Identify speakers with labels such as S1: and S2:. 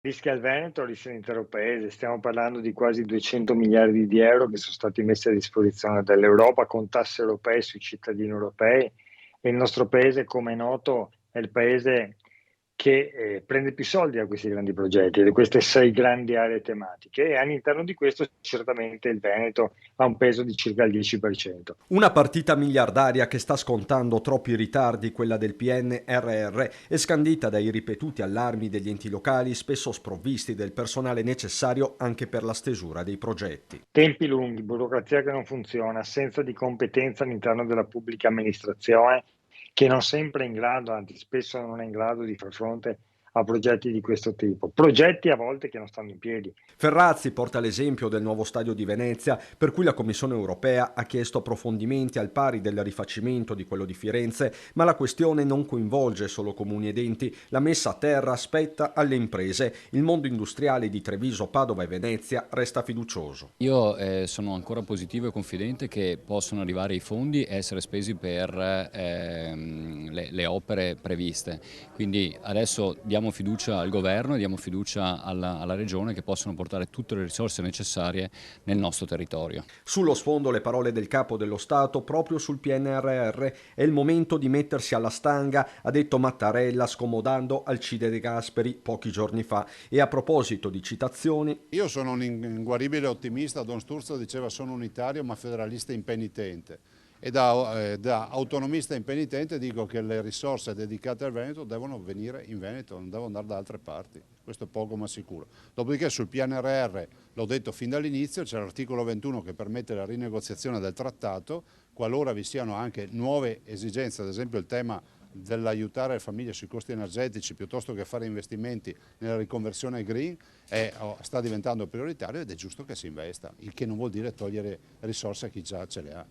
S1: Rischia il Veneto, rischia l'intero paese. Stiamo parlando di quasi 200 miliardi di euro che sono stati messi a disposizione dall'Europa con tasse europee sui cittadini europei e il nostro paese, come è noto, è il paese che prende più soldi da questi grandi progetti, da queste 6 grandi aree tematiche e all'interno di questo certamente il Veneto ha un peso di circa il 10%.
S2: Una partita miliardaria che sta scontando troppi ritardi, quella del PNRR, è scandita dai ripetuti allarmi degli enti locali, spesso sprovvisti del personale necessario anche per la stesura dei progetti.
S1: Tempi lunghi, burocrazia che non funziona, assenza di competenza all'interno della pubblica amministrazione che non sempre è in grado, anzi spesso non è in grado di far fronte a progetti di questo tipo. Progetti a volte che non stanno in piedi.
S2: Ferrazzi porta l'esempio del nuovo stadio di Venezia, per cui la Commissione europea ha chiesto approfondimenti al pari del rifacimento di quello di Firenze, ma la questione non coinvolge solo comuni ed enti, la messa a terra spetta alle imprese. Il mondo industriale di Treviso, Padova e Venezia resta fiducioso.
S3: Io sono ancora positivo e confidente che possono arrivare i fondi e essere spesi per le opere previste. Quindi adesso diamo fiducia al governo e diamo fiducia alla regione che possono portare tutte le risorse necessarie nel nostro territorio.
S2: Sullo sfondo le parole del capo dello Stato proprio sul PNRR. È il momento di mettersi alla stanga, ha detto Mattarella scomodando Alcide De Gasperi pochi giorni fa. E a proposito di citazioni,
S4: Io sono un inguaribile ottimista, Don Sturzo diceva sono unitario ma federalista impenitente e da autonomista impenitente dico che le risorse dedicate al Veneto devono venire in Veneto, non devono andare da altre parti, questo è poco ma sicuro. Dopodiché sul PNRR, l'ho detto fin dall'inizio, c'è l'articolo 21 che permette la rinegoziazione del trattato, qualora vi siano anche nuove esigenze, ad esempio il tema dell'aiutare le famiglie sui costi energetici piuttosto che fare investimenti nella riconversione green sta diventando prioritario ed è giusto che si investa, il che non vuol dire togliere risorse a chi già ce le ha.